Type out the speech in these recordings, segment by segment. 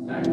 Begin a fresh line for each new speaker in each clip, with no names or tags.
Yep.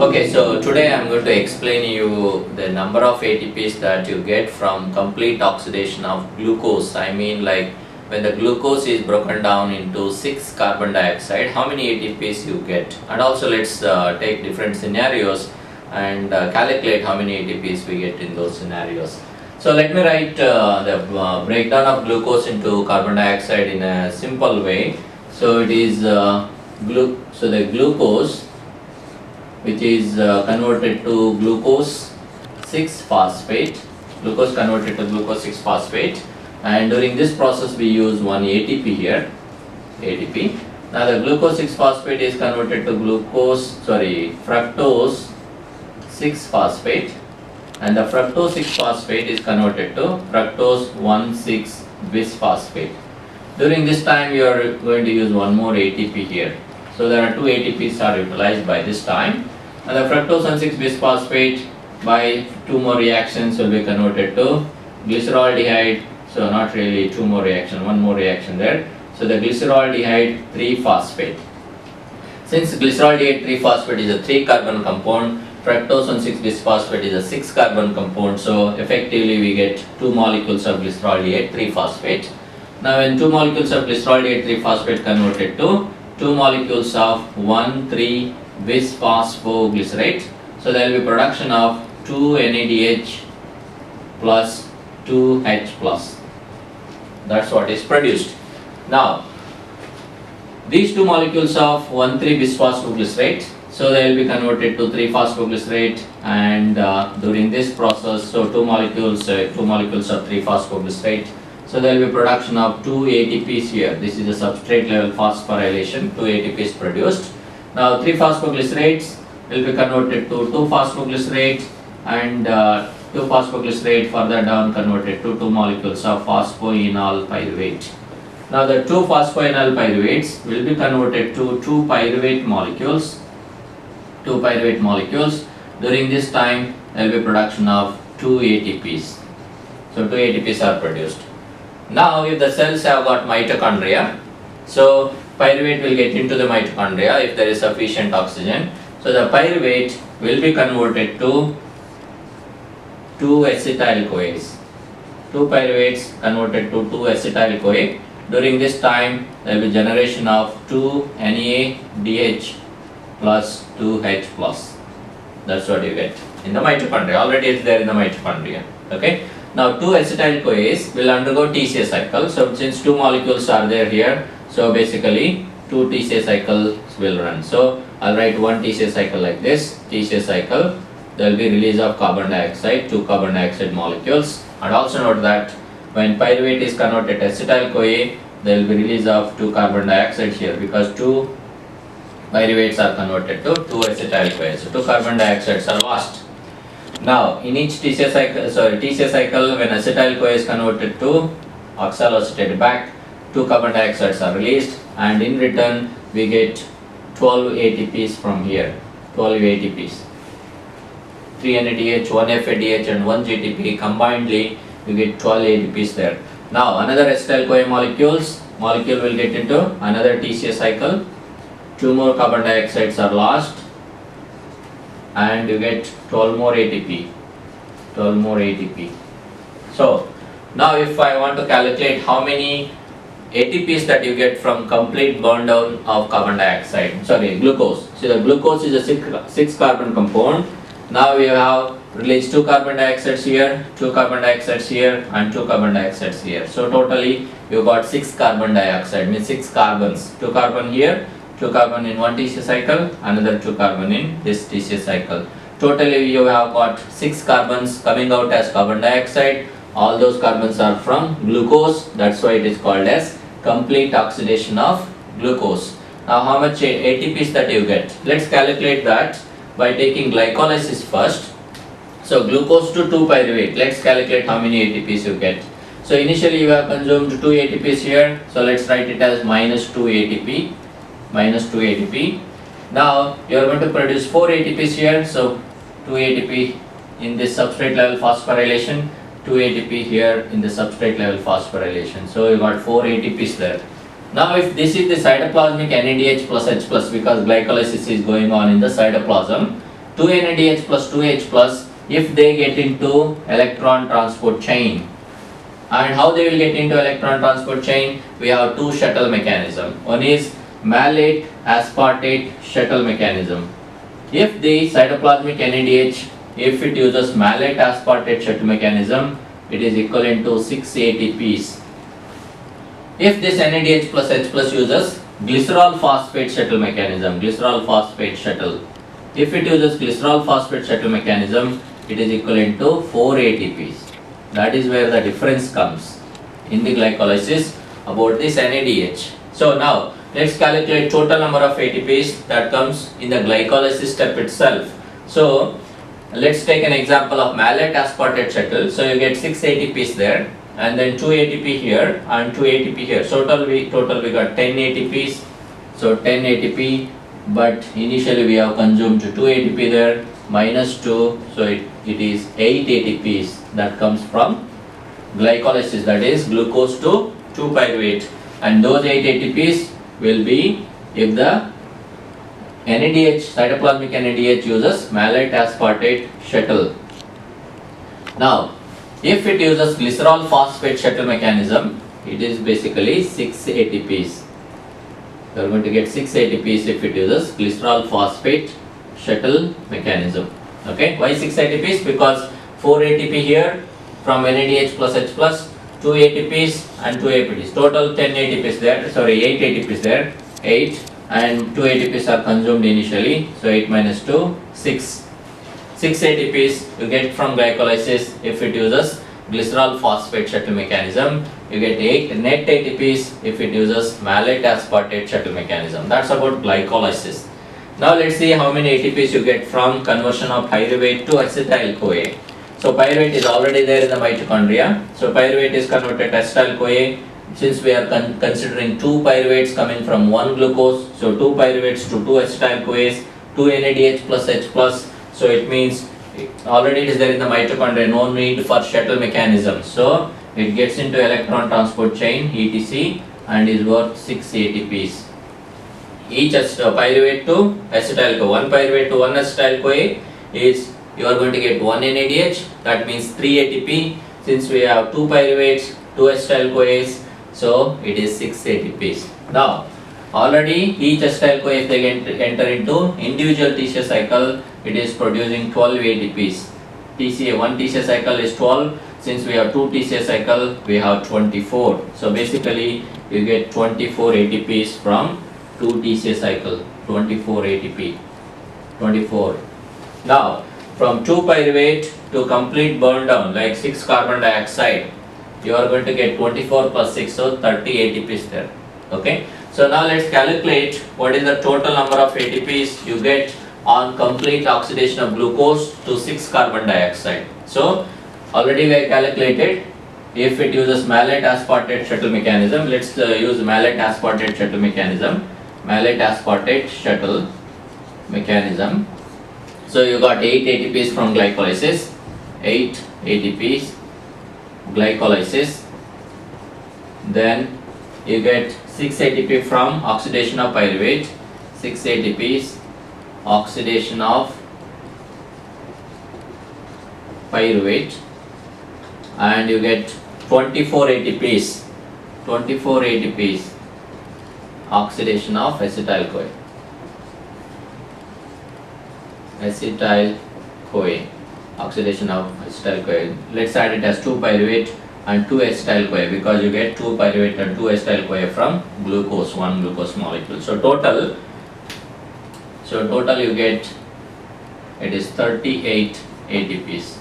Okay, so today I'm going to explain you the number of ATPs that you get from complete oxidation of glucose. I mean, like when the glucose is broken down into 6 carbon dioxide, how many ATPs you get. And also let's take different scenarios and calculate how many ATPs we get in those scenarios. So let me write the breakdown of glucose into carbon dioxide in a simple way. So it is the glucose, which is converted to glucose 6-phosphate, and during this process we use one ATP here, ATP. Now the glucose 6-phosphate is converted to fructose 6-phosphate, and the fructose 6-phosphate is converted to fructose 1,6-bisphosphate. During this time you are going to use one more ATP here. So there are two ATPs are utilized by this time, and the fructose 1,6-bisphosphate by two more reactions will be converted to glyceraldehyde. So not really two more reaction, one more reaction there. So the glyceraldehyde 3-phosphate. Since glyceraldehyde 3-phosphate is a 3-carbon compound, fructose 1,6-bisphosphate is a 6-carbon compound. So effectively we get 2 molecules of glyceraldehyde 3-phosphate. Now when 2 molecules of glyceraldehyde 3-phosphate converted to 2 molecules of 1,3-bisphosphoglycerate. So there will be production of 2 NADH plus 2 H plus. That's what is produced. Now these 2 molecules of 1,3-bisphosphoglycerate, so they will be converted to 3-phosphoglycerate, and during this process, so 2 molecules of 3-phosphoglycerate. So there will be production of 2 ATPs here. This is a substrate level phosphorylation, 2 ATPs produced. Now 3-phosphoglycerates will be converted to 2-phosphoglycerate, and 2-phosphoglycerate further down converted to 2 molecules of phosphoenol pyruvate. Now the 2 phosphoenol pyruvates will be converted to 2 pyruvate molecules. During this time there will be production of 2 ATPs. So 2 ATPs are produced. Now if the cells have got mitochondria, so pyruvate will get into the mitochondria if there is sufficient oxygen. So the pyruvate will be converted to 2-acetyl-CoAs. 2 pyruvates converted to 2-acetyl-CoA. During this time there will be generation of 2 NADH plus 2 H plus. That's what you get in the mitochondria. Already it's there in the mitochondria. Okay. Now 2 acetyl-CoAs will undergo TCA cycle. So since 2 molecules are there here, so basically 2 TCA cycles will run. So I'll write one TCA cycle like this. TCA cycle, there will be release of carbon dioxide, 2 carbon dioxide molecules. And also note that when pyruvate is converted to acetyl-CoA, there will be release of 2 carbon dioxide here, because 2 pyruvates are converted to 2 acetyl-CoA. So 2 carbon dioxides are lost. Now in each TCA cycle, when acetyl-CoA is converted to oxaloacetate back, 2 carbon dioxides are released, and in return we get 12 ATPs from here. 12 ATPs. 3 NADH, 1 FADH and 1 GTP combinedly you get 12 ATPs there. Now another acetyl-CoA molecule will get into another TCA cycle. 2 more carbon dioxides are lost, and you get 12 more ATP. So now if I want to calculate how many ATPs that you get from complete burn down of glucose. So the glucose is a 6 carbon compound. Now you have released 2 carbon dioxides here, 2 carbon dioxides here and 2 carbon dioxides here. So totally you got 6 carbon dioxide, means 6 carbons. 2 carbon here, 2 carbon in one TCA cycle, another 2 carbon in this TCA cycle. Totally you have got 6 carbons coming out as carbon dioxide. All those carbons are from glucose. That's why it is called as complete oxidation of glucose. Now how much ATPs that you get? Let's calculate that by taking glycolysis first. So glucose to 2 pyruvate. Let's calculate how many ATPs you get. So initially you have consumed 2 ATPs here. So let's write it as minus 2 ATP. Now you are going to produce 4 ATPs here. So 2 ATP in this substrate level phosphorylation, 2 ATP here in the substrate level phosphorylation. So you got 4 ATPs there. Now if this is the cytoplasmic NADH plus H plus, because glycolysis is going on in the cytoplasm, 2 NADH plus 2 H plus, if they get into electron transport chain. And how they will get into electron transport chain? We have two shuttle mechanism. One is malate aspartate shuttle mechanism. If the cytoplasmic NADH, if it uses malate aspartate shuttle mechanism, it is equivalent to 6 ATPs. If this NADH plus H plus uses glycerol phosphate shuttle mechanism, glycerol phosphate shuttle. If it uses glycerol phosphate shuttle mechanism, it is equivalent to 4 ATPs. That is where the difference comes in the glycolysis about this NADH. So now let's calculate total number of ATPs that comes in the glycolysis step itself. So let's take an example of malate aspartate shuttle. So you get 6 ATPs there, and then 2 ATP here and 2 ATP here. So total we got 10 ATPs. So 10 ATP, but initially we have consumed 2 ATP there, minus 2, so it is 8 ATPs that comes from glycolysis, that is glucose to 2-pyruvate, and those 8 ATPs will be if the NADH, cytoplasmic NADH uses malate aspartate shuttle. Now if it uses glycerol phosphate shuttle mechanism, it is basically 6 ATPs. You are going to get 6 ATPs if it uses glycerol phosphate shuttle mechanism. Okay, why 6 ATPs? Because 4 ATP here from NADH plus H plus, 2 ATPs and 2 ATPs. Total 10 ATPs there, sorry 8 ATPs there, 8, and 2 ATPs are consumed initially, so 8 minus 2, 6. 6 ATPs you get from glycolysis if it uses glycerol phosphate shuttle mechanism. You get 8 net ATPs if it uses malate aspartate shuttle mechanism. That's about glycolysis. Now let's see how many ATPs you get from conversion of pyruvate to acetyl-CoA. So pyruvate is already there in the mitochondria. So pyruvate is converted to acetyl-CoA. Since we are considering 2 pyruvates coming from 1 glucose, so 2 pyruvates to 2 acetyl-CoAs, 2 NADH plus H plus. So it means already it is there in the mitochondria, no need for shuttle mechanism. So it gets into electron transport chain ETC and is worth 6 ATPs. Each pyruvate to acetyl-CoA, 1 pyruvate to 1 acetyl-CoA is, you are going to get 1 NADH, that means 3 ATP. Since we have 2 pyruvates, 2 acetyl-CoAs, so it is 6 ATPs. Now already each acetyl-CoA, if they enter into individual TCA cycle, it is producing 12 ATPs. TCA, one TCA cycle is 12. Since we have 2 TCA cycle, we have 24. So basically you get 24 ATPs from 2 TCA cycle, 24 ATP, 24. Now from 2 pyruvate to complete burn down like 6 carbon dioxide, you are going to get 24 plus 6, so 30 ATPs there. Okay. So now let's calculate what is the total number of ATPs you get on complete oxidation of glucose to 6 carbon dioxide. So already we have calculated if it uses malate aspartate shuttle mechanism. Let's use malate aspartate shuttle mechanism. Malate aspartate shuttle mechanism. So you got 8 ATPs from glycolysis, 8 ATPs glycolysis. Then you get 6 ATP from oxidation of pyruvate, 6 ATPs oxidation of pyruvate, and you get 24 ATPs, 24 ATPs oxidation of acetyl-CoA, acetyl-CoA, oxidation of acetyl-CoA. Let's add it as 2 pyruvate and 2 acetyl-CoA, because you get 2 pyruvate and 2 acetyl-CoA from glucose, one glucose molecule. So total you get, it is 38 ATPs.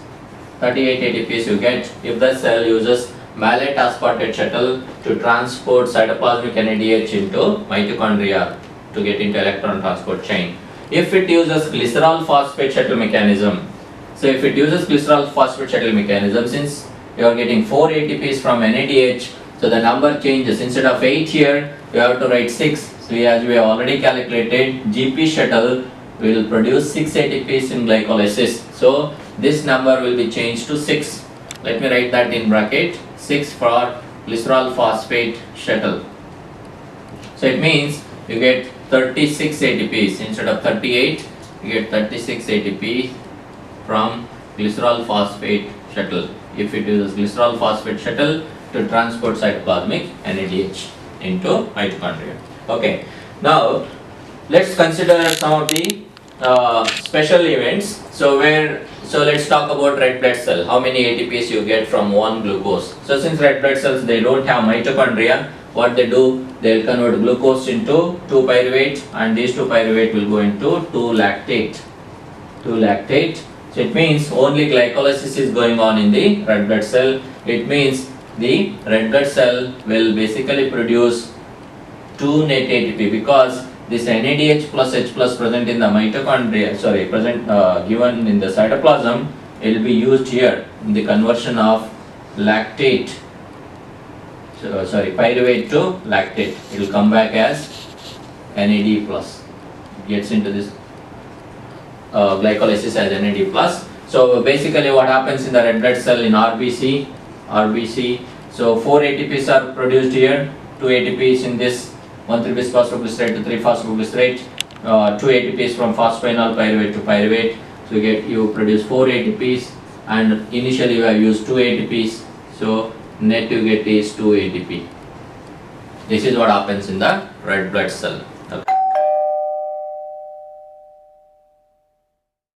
38 ATPs you get if the cell uses malate aspartate shuttle to transport cytoplasmic NADH into mitochondria to get into electron transport chain. If it uses glycerol phosphate shuttle mechanism, so if it uses glycerol phosphate shuttle mechanism, since you are getting 4 ATPs from NADH, so the number changes. Instead of 8 here, you have to write 6. So as we have already calculated, GP shuttle will produce 6 ATPs in glycolysis. So this number will be changed to 6. Let me write that in bracket, 6 for glycerol phosphate shuttle. So it means you get 36 ATPs instead of 38. You get 36 ATP from glycerol phosphate shuttle. If it uses glycerol phosphate shuttle to transport cytoplasmic NADH into mitochondria. Okay. Now let's consider some of the special events. So let's talk about red blood cell. How many ATPs you get from one glucose? So since red blood cells, they don't have mitochondria, what they do, they'll convert glucose into 2-pyruvate, and these 2-pyruvate will go into 2-lactate. So it means only glycolysis is going on in the red blood cell. It means the red blood cell will basically produce 2 net ATP, because this NADH plus H plus present in the mitochondria, given in the cytoplasm, it will be used here in the conversion of lactate, pyruvate to lactate. It will come back as NAD plus. It gets into this glycolysis as NAD plus. So basically what happens in the red blood cell in RBC, so 4 ATPs are produced here, 2 ATPs in this 1,3-bisphosphoglycerate to 3-phosphoglycerate, 2 ATPs from phosphoenol pyruvate to pyruvate. So you produce 4 ATPs, and initially you have used 2 ATPs, so net you get is 2 ATP. This is what happens in the red blood cell.